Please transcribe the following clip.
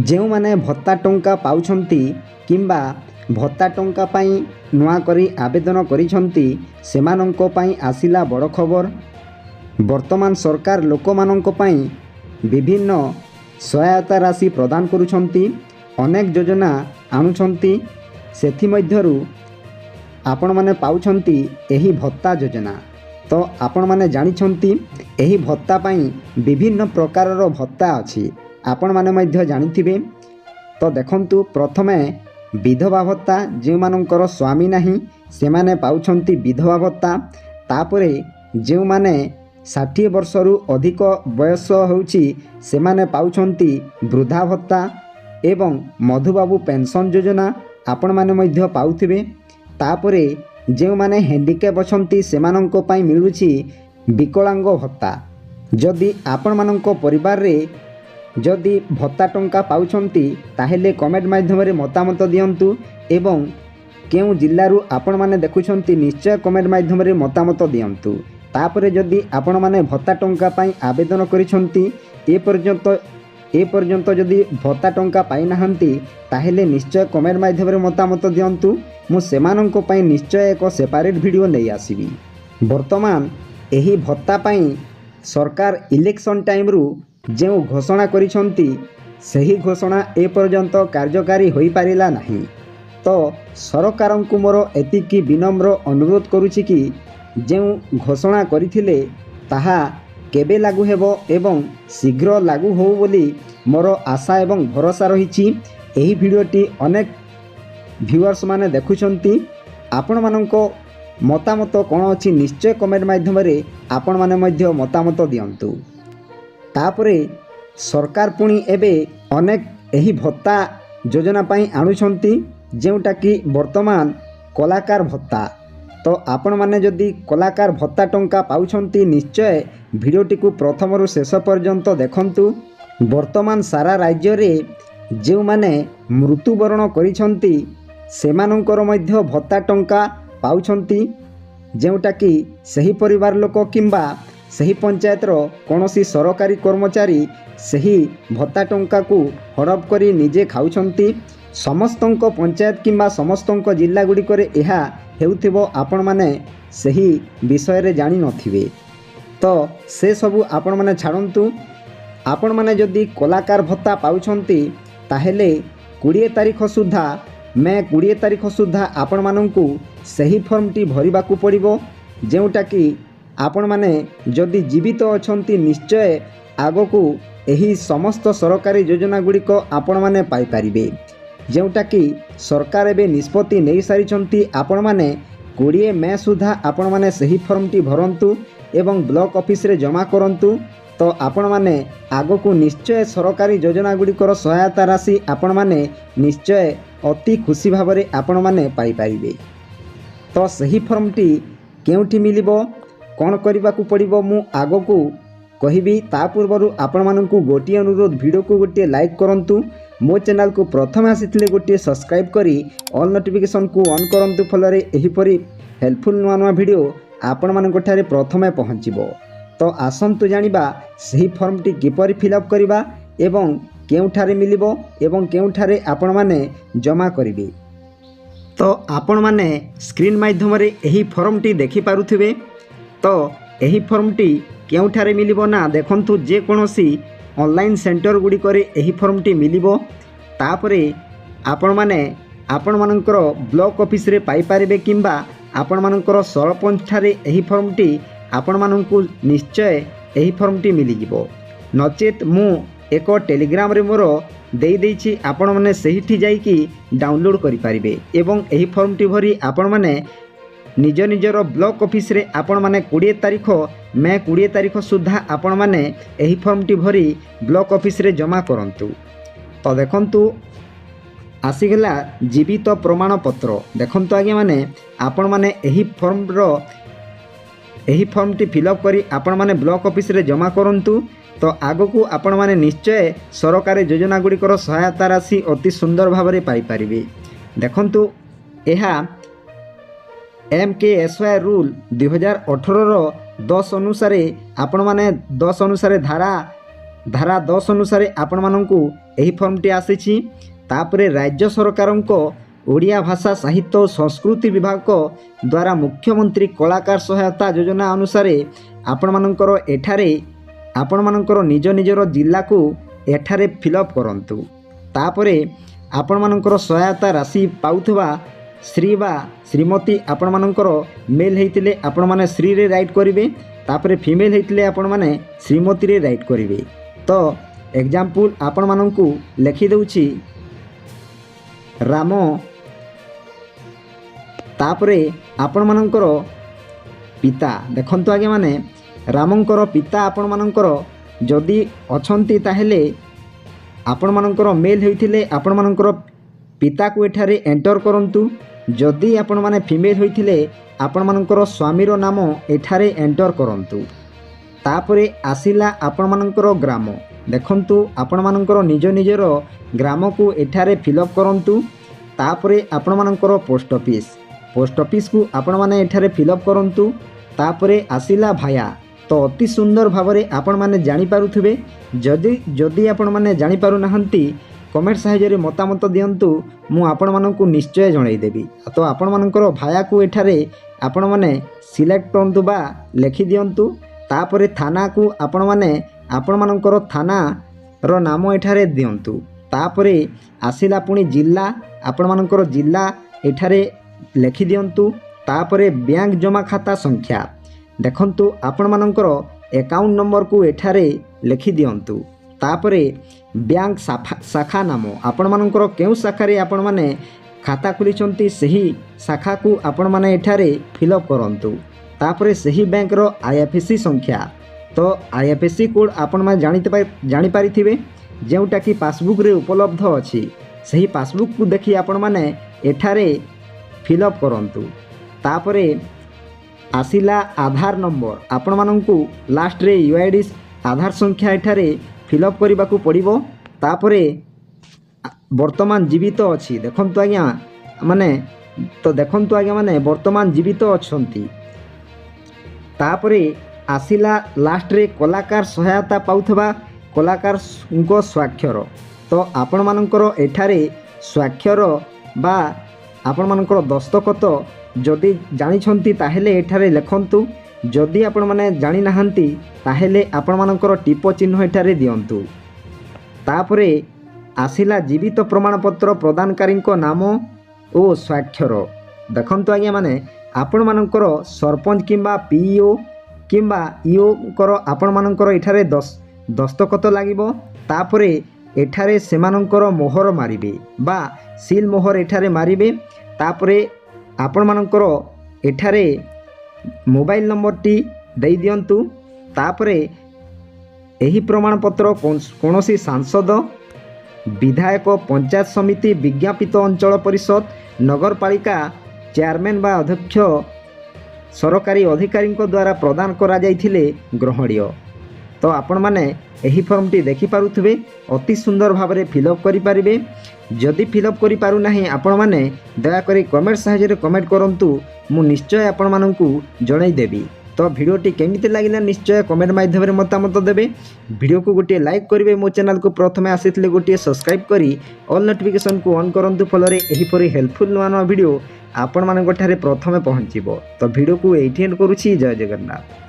ଯେଉଁମାନେ ଭତ୍ତା ଟଙ୍କା ପାଉଛନ୍ତି କିମ୍ବା ଭତ୍ତା ଟଙ୍କା ପାଇଁ ନୂଆକରି ଆବେଦନ କରିଛନ୍ତି ସେମାନଙ୍କ ପାଇଁ ଆସିଲା ବଡ଼ ଖବର। ବର୍ତ୍ତମାନ ସରକାର ଲୋକମାନଙ୍କ ପାଇଁ ବିଭିନ୍ନ ସହାୟତା ରାଶି ପ୍ରଦାନ କରୁଛନ୍ତି, ଅନେକ ଯୋଜନା ଆଣୁଛନ୍ତି। ସେଥିମଧ୍ୟରୁ ଆପଣମାନେ ପାଉଛନ୍ତି ଏହି ଭତ୍ତା ଯୋଜନା। ତ ଆପଣମାନେ ଜାଣିଛନ୍ତି ଏହି ଭତ୍ତା ପାଇଁ ବିଭିନ୍ନ ପ୍ରକାରର ଭତ୍ତା ଅଛି, ଆପଣମାନେ ମଧ୍ୟ ଜାଣିଥିବେ। ତ ଦେଖନ୍ତୁ, ପ୍ରଥମେ ବିଧବା ଭତ୍ତା, ଯେଉଁମାନଙ୍କର ସ୍ୱାମୀ ନାହିଁ ସେମାନେ ପାଉଛନ୍ତି ବିଧବା ଭତ୍ତା। ତାପରେ ଯେଉଁମାନେ 60 ବର୍ଷରୁ ଅଧିକ ବୟସ ହେଉଛି ସେମାନେ ପାଉଛନ୍ତି ବୃଦ୍ଧା ଭତ୍ତା ଏବଂ ମଧୁବାବୁ ପେନ୍ସନ୍ ଯୋଜନା ଆପଣମାନେ ମଧ୍ୟ ପାଉଥିବେ। ତାପରେ ଯେଉଁମାନେ ହ୍ୟାଣ୍ଡିକ୍ୟାପ୍ ଅଛନ୍ତି ସେମାନଙ୍କ ପାଇଁ ମିଳୁଛି ବିକଳାଙ୍ଗ ଭତ୍ତା। ଯଦି ଆପଣମାନଙ୍କ ପରିବାରରେ ଯଦି ଭତ୍ତା ଟଙ୍କା ପାଉଛନ୍ତି ତାହେଲେ କମେଣ୍ଟ ମାଧ୍ୟମରେ ମତାମତ ଦିଅନ୍ତୁ ଏବଂ କେଉଁ ଜିଲ୍ଲାରୁ ଆପଣମାନେ ଦେଖୁଛନ୍ତି ନିଶ୍ଚୟ କମେଣ୍ଟ ମାଧ୍ୟମରେ ମତାମତ ଦିଅନ୍ତୁ। ତାପରେ ଯଦି ଆପଣମାନେ ଭତ୍ତା ଟଙ୍କା ପାଇଁ ଆବେଦନ କରିଛନ୍ତି ଏପର୍ଯ୍ୟନ୍ତ ଯଦି ଭତ୍ତା ଟଙ୍କା ପାଇନାହାନ୍ତି ତାହେଲେ ନିଶ୍ଚୟ କମେଣ୍ଟ ମାଧ୍ୟମରେ ମତାମତ ଦିଅନ୍ତୁ। ମୁଁ ସେମାନଙ୍କ ପାଇଁ ନିଶ୍ଚୟ ଏକ ସେପାରେଟ୍ ଭିଡ଼ିଓ ନେଇ ଆସିବି। ବର୍ତ୍ତମାନ ଏହି ଭତ୍ତା ପାଇଁ ସରକାର ଇଲେକ୍ସନ୍ ଟାଇମ୍ରୁ ଯେଉଁ ଘୋଷଣା କରିଛନ୍ତି ସେହି ଘୋଷଣା ଏପର୍ଯ୍ୟନ୍ତ କାର୍ଯ୍ୟକାରୀ ହୋଇପାରିଲା ନାହିଁ। ତ ସରକାରଙ୍କୁ ମୋର ଏତିକି ବିନମ୍ର ଅନୁରୋଧ କରୁଛି କି ଯେଉଁ ଘୋଷଣା କରିଥିଲେ ତାହା କେବେ ଲାଗୁ ହେବ ଏବଂ ଶୀଘ୍ର ଲାଗୁ ହେଉ ବୋଲି ମୋର ଆଶା ଏବଂ ଭରସା ରହିଛି। ଏହି ଭିଡ଼ିଓଟି ଅନେକ ଭିଉଅର୍ସ ମାନେ ଦେଖୁଛନ୍ତି, ଆପଣମାନଙ୍କ ମତାମତ କ'ଣ ଅଛି ନିଶ୍ଚୟ କମେଣ୍ଟ ମାଧ୍ୟମରେ ଆପଣମାନେ ମଧ୍ୟ ମତାମତ ଦିଅନ୍ତୁ। ତାପରେ ସରକାର ପୁଣି ଏବେ ଅନେକ ଏହି ଭତ୍ତା ଯୋଜନା ପାଇଁ ଆଣୁଛନ୍ତି, ଯେଉଁଟାକି ବର୍ତ୍ତମାନ କଳାକାର ଭତ୍ତା। ତ ଆପଣମାନେ ଯଦି କଳାକାର ଭତ୍ତା ଟଙ୍କା ପାଉଛନ୍ତି ନିଶ୍ଚୟ ଭିଡ଼ିଓଟିକୁ ପ୍ରଥମରୁ ଶେଷ ପର୍ଯ୍ୟନ୍ତ ଦେଖନ୍ତୁ। ବର୍ତ୍ତମାନ ସାରା ରାଜ୍ୟରେ ଯେଉଁମାନେ ମୃତ୍ୟୁବରଣ କରିଛନ୍ତି ସେମାନଙ୍କର ମଧ୍ୟ ଭତ୍ତା ଟଙ୍କା ପାଉଛନ୍ତି, ଯେଉଁଟାକି ସେହି ପରିବାର ଲୋକ କିମ୍ବା ସେହି ପଞ୍ଚାୟତର କୌଣସି ସରକାରୀ କର୍ମଚାରୀ ସେହି ଭତ୍ତା ଟଙ୍କାକୁ ହଡ଼ପ କରି ନିଜେ ଖାଉଛନ୍ତି। ସମସ୍ତଙ୍କ ପଞ୍ଚାୟତ କିମ୍ବା ସମସ୍ତଙ୍କ ଜିଲ୍ଲାଗୁଡ଼ିକରେ ଏହା ହେଉଥିବ, ଆପଣମାନେ ସେହି ବିଷୟରେ ଜାଣିନଥିବେ। ତ ସେସବୁ ଆପଣମାନେ ଛାଡ଼ନ୍ତୁ। ଆପଣମାନେ ଯଦି କଳାକାର ଭତ୍ତା ପାଉଛନ୍ତି ତାହେଲେ 20 ତାରିଖ ସୁଦ୍ଧା ମେ 20 ତାରିଖ ସୁଦ୍ଧା ଆପଣମାନଙ୍କୁ ସେହି ଫର୍ମଟି ଭରିବାକୁ ପଡ଼ିବ, ଯେଉଁଟାକି ଆପଣମାନେ ଯଦି ଜୀବିତ ଅଛନ୍ତି ନିଶ୍ଚୟ ଆଗକୁ ଏହି ସମସ୍ତ ସରକାରୀ ଯୋଜନା ଗୁଡ଼ିକ ଆପଣମାନେ ପାଇପାରିବେ, ଯେଉଁଟାକି ସରକାର ଏବେ ନିଷ୍ପତ୍ତି ନେଇସାରିଛନ୍ତି। ଆପଣମାନେ 20 ମେ ସୁଦ୍ଧା ଆପଣମାନେ ସେହି ଫର୍ମଟି ଭରନ୍ତୁ ଏବଂ ବ୍ଲକ ଅଫିସରେ ଜମା କରନ୍ତୁ। ତ ଆପଣମାନେ ଆଗକୁ ନିଶ୍ଚୟ ସରକାରୀ ଯୋଜନା ଗୁଡ଼ିକର ସହାୟତା ରାଶି ଆପଣମାନେ ନିଶ୍ଚୟ ଅତି ଖୁସି ଭାବରେ ଆପଣମାନେ ପାଇପାରିବେ। ତ ସେହି ଫର୍ମଟି କେଉଁଠି ମିଳିବ, କ'ଣ କରିବାକୁ ପଡ଼ିବ ମୁଁ ଆଗକୁ କହିବି। ତା ପୂର୍ବରୁ ଆପଣମାନଙ୍କୁ ଗୋଟିଏ ଅନୁରୋଧ, ଭିଡ଼ିଓକୁ ଗୋଟିଏ ଲାଇକ୍ କରନ୍ତୁ, ମୋ ଚ୍ୟାନେଲକୁ ପ୍ରଥମେ ଆସିଥିଲେ ଗୋଟିଏ ସବସ୍କ୍ରାଇବ୍ କରି ଅଲ୍ ନୋଟିଫିକେସନ୍କୁ ଅନ୍ କରନ୍ତୁ, ଫଳରେ ଏହିପରି ହେଲ୍ପଫୁଲ୍ ନୂଆ ନୂଆ ଭିଡ଼ିଓ ଆପଣମାନଙ୍କଠାରେ ପ୍ରଥମେ ପହଞ୍ଚିବ। ତ ଆସନ୍ତୁ ଜାଣିବା ସେହି ଫର୍ମଟି କିପରି ଫିଲ୍ଅପ୍ କରିବା ଏବଂ କେଉଁଠାରେ ମିଳିବ ଏବଂ କେଉଁଠାରେ ଆପଣମାନେ ଜମା କରିବେ। ତ ଆପଣମାନେ ସ୍କ୍ରିନ୍ ମାଧ୍ୟମରେ ଏହି ଫର୍ମଟି ଦେଖିପାରୁଥିବେ। ତ ଏହି ଫର୍ମଟି କେଉଁଠାରେ ମିଳିବ ନା ଦେଖନ୍ତୁ, ଯେକୌଣସି ଅନଲାଇନ୍ ସେଣ୍ଟର ଗୁଡ଼ିକରେ ଏହି ଫର୍ମଟି ମିଳିବ। ତାପରେ ଆପଣମାନେ ଆପଣମାନଙ୍କର ବ୍ଲକ ଅଫିସରେ ପାଇପାରିବେ କିମ୍ବା ଆପଣମାନଙ୍କର ସରପଞ୍ଚଠାରେ ଏହି ଫର୍ମଟି ଆପଣମାନଙ୍କୁ ନିଶ୍ଚୟ ଏହି ଫର୍ମଟି ମିଳିଯିବ। ନଚେତ୍ ମୁଁ ଏକ ଟେଲିଗ୍ରାମରେ ମୋର ଦେଇଦେଇଛି, ଆପଣମାନେ ସେହିଠି ଯାଇକି ଡାଉନଲୋଡ଼ କରିପାରିବେ ଏବଂ ଏହି ଫର୍ମଟି ଭରି ଆପଣମାନେ ନିଜ ନିଜର ବ୍ଲକ ଅଫିସରେ ଆପଣମାନେ 20 ତାରିଖ ମେ 20 ତାରିଖ ସୁଦ୍ଧା ଆପଣମାନେ ଏହି ଫର୍ମଟି ଭରି ବ୍ଲକ ଅଫିସରେ ଜମା କରନ୍ତୁ। ତ ଦେଖନ୍ତୁ ଆସିଗଲା ଜୀବିତ ପ୍ରମାଣପତ୍ର। ଦେଖନ୍ତୁ ଆଜ୍ଞାମାନେ, ଆପଣମାନେ ଏହି ଫର୍ମଟି ଫିଲ୍ଅପ୍ କରି ଆପଣମାନେ ବ୍ଲକ ଅଫିସରେ ଜମା କରନ୍ତୁ। ତ ଆଗକୁ ଆପଣମାନେ ନିଶ୍ଚୟ ସରକାରୀ ଯୋଜନା ଗୁଡ଼ିକର ସହାୟତା ରାଶି ଅତି ସୁନ୍ଦର ଭାବରେ ପାଇପାରିବେ। ଦେଖନ୍ତୁ ଏହା MKSY ରୁଲ୍ 2018ର 10 ଅନୁସାରେ ଆପଣମାନେ 10 ଅନୁସାରେ ଧାରା 10 ଅନୁସାରେ ଆପଣମାନଙ୍କୁ ଏହି ଫର୍ମଟି ଆସିଛି। ତାପରେ ରାଜ୍ୟ ସରକାରଙ୍କ ଓଡ଼ିଆ ଭାଷା ସାହିତ୍ୟ ଓ ସଂସ୍କୃତି ବିଭାଗ ଦ୍ୱାରା ମୁଖ୍ୟମନ୍ତ୍ରୀ କଳାକାର ସହାୟତା ଯୋଜନା ଅନୁସାରେ ଆପଣମାନଙ୍କର ଏଠାରେ ଆପଣମାନଙ୍କର ନିଜ ନିଜର ଜିଲ୍ଲାକୁ ଏଠାରେ ଫିଲ୍ଅପ୍ କରନ୍ତୁ। ତାପରେ ଆପଣମାନଙ୍କର ସହାୟତା ରାଶି ପାଉଥିବା ଶ୍ରୀ ବା ଶ୍ରୀମତୀ ଆପଣମାନଙ୍କର ମେଲ୍ ହେଇଥିଲେ ଆପଣମାନେ ଶ୍ରୀରେ ରାଇଟ୍ କରିବେ। ତାପରେ ଫିମେଲ୍ ହେଇଥିଲେ ଆପଣମାନେ ଶ୍ରୀମତୀରେ ରାଇଟ୍ କରିବେ। ତ ଏକ୍ଜାମ୍ପଲ୍ ଆପଣମାନଙ୍କୁ ଲେଖିଦେଉଛି ରାମ। ତାପରେ ଆପଣମାନଙ୍କର ପିତା ଦେଖନ୍ତୁ ଆଜ୍ଞା ମାନେ ରାମଙ୍କର ପିତା ଆପଣମାନଙ୍କର ଯଦି ଅଛନ୍ତି ତାହେଲେ ଆପଣମାନଙ୍କର ମେଲ୍ ହୋଇଥିଲେ ଆପଣମାନଙ୍କର ପିତାକୁ ଏଠାରେ ଏଣ୍ଟର କରନ୍ତୁ। ଯଦି ଆପଣମାନେ ଫିମେଲ୍ ହୋଇଥିଲେ ଆପଣମାନଙ୍କର ସ୍ୱାମୀର ନାମ ଏଠାରେ ଏଣ୍ଟର କରନ୍ତୁ। ତାପରେ ଆସିଲା ଆପଣମାନଙ୍କର ଗ୍ରାମ। ଦେଖନ୍ତୁ ଆପଣମାନଙ୍କର ନିଜ ନିଜର ଗ୍ରାମକୁ ଏଠାରେ ଫିଲ୍ଅପ୍ କରନ୍ତୁ। ତାପରେ ଆପଣମାନଙ୍କର ପୋଷ୍ଟ ଅଫିସ୍କୁ ଆପଣମାନେ ଏଠାରେ ଫିଲ୍ଅପ୍ କରନ୍ତୁ। ତାପରେ ଆସିଲା ଭାୟା। ତ ଅତି ସୁନ୍ଦର ଭାବରେ ଆପଣମାନେ ଜାଣିପାରୁଥିବେ। ଯଦି ଆପଣମାନେ ଜାଣିପାରୁନାହାନ୍ତି କମେଣ୍ଟ ସାହାଯ୍ୟରେ ମତାମତ ଦିଅନ୍ତୁ, ମୁଁ ଆପଣମାନଙ୍କୁ ନିଶ୍ଚୟ ଜଣାଇଦେବି। ତ ଆପଣମାନଙ୍କର ଭାୟାକୁ ଏଠାରେ ଆପଣମାନେ ସିଲେକ୍ଟ କରନ୍ତୁ ବା ଲେଖିଦିଅନ୍ତୁ। ତାପରେ ଥାନାକୁ ଆପଣମାନେ ଆପଣମାନଙ୍କର ଥାନାର ନାମ ଏଠାରେ ଦିଅନ୍ତୁ। ତାପରେ ଆସିଲା ପୁଣି ଜିଲ୍ଲା, ଆପଣମାନଙ୍କର ଜିଲ୍ଲା ଏଠାରେ ଲେଖିଦିଅନ୍ତୁ। ତାପରେ ବ୍ୟାଙ୍କ ଜମା ଖାତା ସଂଖ୍ୟା ଦେଖନ୍ତୁ ଆପଣମାନଙ୍କର ଆକାଉଣ୍ଟ ନମ୍ବରକୁ ଏଠାରେ ଲେଖିଦିଅନ୍ତୁ। ତାପରେ ବ୍ୟାଙ୍କ ଶାଖା ନାମ ଆପଣମାନଙ୍କର କେଉଁ ଶାଖାରେ ଆପଣମାନେ ଖାତା ଖୋଲିଛନ୍ତି ସେହି ଶାଖାକୁ ଆପଣମାନେ ଏଠାରେ ଫିଲ୍ଅପ୍ କରନ୍ତୁ। ତାପରେ ସେହି ବ୍ୟାଙ୍କର IFSC ସଂଖ୍ୟା। ତ IFSC କୋଡ଼୍ ଆପଣମାନେ ଜାଣିପାରିଥିବେ, ଯେଉଁଟାକି ପାସବୁକ୍ରେ ଉପଲବ୍ଧ ଅଛି। ସେହି ପାସବୁକ୍କୁ ଦେଖି ଆପଣମାନେ ଏଠାରେ ଫିଲ୍ଅପ୍ କରନ୍ତୁ। ତାପରେ ଆସିଲା ଆଧାର ନମ୍ବର। ଆପଣମାନଙ୍କୁ ଲାଷ୍ଟରେ UID ଆଧାର ସଂଖ୍ୟା ଏଠାରେ ଫିଲ୍ଅପ୍ କରିବାକୁ ପଡ଼ିବ। ତାପରେ ବର୍ତ୍ତମାନ ଜୀବିତ ଅଛି ଦେଖନ୍ତୁ ଆଜ୍ଞା ମାନେ ବର୍ତ୍ତମାନ ଜୀବିତ ଅଛନ୍ତି। ତାପରେ ଆସିଲା ଲାଷ୍ଟରେ କଳାକାର ସହାୟତା ପାଉଥିବା କଳାକାରଙ୍କ ସ୍ୱାକ୍ଷର। ତ ଆପଣମାନଙ୍କର ଏଠାରେ ସ୍ୱାକ୍ଷର ବା ଆପଣମାନଙ୍କର ଦସ୍ତଖତ ଯଦି ଜାଣିଛନ୍ତି ତାହେଲେ ଏଠାରେ ଲେଖନ୍ତୁ। ଯଦି ଆପଣମାନେ ଜାଣିନାହାନ୍ତି ତାହେଲେ ଆପଣମାନଙ୍କର ଟିପ ଚିହ୍ନ ଏଠାରେ ଦିଅନ୍ତୁ। ତାପରେ ଆସିଲା ଜୀବିତ ପ୍ରମାଣପତ୍ର ପ୍ରଦାନକାରୀଙ୍କ ନାମ ଓ ସ୍ୱାକ୍ଷର। ଦେଖନ୍ତୁ ଆଜ୍ଞା ମାନେ ଆପଣମାନଙ୍କର ସରପଞ୍ଚ କିମ୍ବା PO କିମ୍ବା EOଙ୍କର ଆପଣମାନଙ୍କର ଏଠାରେ ଦସ୍ତଖତ ଲାଗିବ। ତାପରେ ଏଠାରେ ସେମାନଙ୍କର ମୋହର ମାରିବେ ବା ସିଲ୍ ମୋହର ଏଠାରେ ମାରିବେ। ତାପରେ ଆପଣମାନଙ୍କର ଏଠାରେ ମୋବାଇଲ ନମ୍ବରଟି ଦେଇଦିଅନ୍ତୁ। ତାପରେ ଏହି ପ୍ରମାଣପତ୍ର କୌଣସି ସାଂସଦ, ବିଧାୟକ, ପଞ୍ଚାୟତ ସମିତି, ବିଜ୍ଞାପିତ ଅଞ୍ଚଳ ପରିଷଦ, ନଗରପାଳିକା ଚେୟାରମ୍ୟାନ୍ ବା ଅଧ୍ୟକ୍ଷ ସରକାରୀ ଅଧିକାରୀଙ୍କ ଦ୍ୱାରା ପ୍ରଦାନ କରାଯାଇଥିଲେ ଗ୍ରହଣୀୟ। ତ ଆପଣମାନେ ଏହି ଫର୍ମଟି ଦେଖିପାରୁଥିବେ, ଅତି ସୁନ୍ଦର ଭାବରେ ଫିଲ୍ଅପ୍ କରିପାରିବେ। ଯଦି ଫିଲ୍ଅପ୍ କରିପାରୁନାହିଁ ଆପଣମାନେ ଦୟାକରି କମେଣ୍ଟ ସାହାଯ୍ୟରେ କମେଣ୍ଟ କରନ୍ତୁ, ମୁଁ ନିଶ୍ଚୟ ଆପଣମାନଙ୍କୁ ଜଣାଇଦେବି। ତ ଭିଡ଼ିଓଟି କେମିତି ଲାଗିଲା ନିଶ୍ଚୟ କମେଣ୍ଟ ମାଧ୍ୟମରେ ମତାମତ ଦେବେ। ଭିଡ଼ିଓକୁ ଗୋଟିଏ ଲାଇକ୍ କରିବେ। ମୋ ଚ୍ୟାନେଲକୁ ପ୍ରଥମେ ଆସିଥିଲେ ଗୋଟିଏ ସବସ୍କ୍ରାଇବ୍ କରି ଅଲ୍ ନୋଟିଫିକେସନକୁ ଅନ୍ କରନ୍ତୁ, ଫଳରେ ଏହିପରି ହେଲ୍ପଫୁଲ୍ ନୂଆ ନୂଆ ଭିଡ଼ିଓ ଆପଣମାନଙ୍କଠାରେ ପ୍ରଥମେ ପହଞ୍ଚିବ। ତ ଭିଡ଼ିଓକୁ ଏଇଠି ଏଣ୍ଡ କରୁଛି। ଜୟ ଜଗନ୍ନାଥ।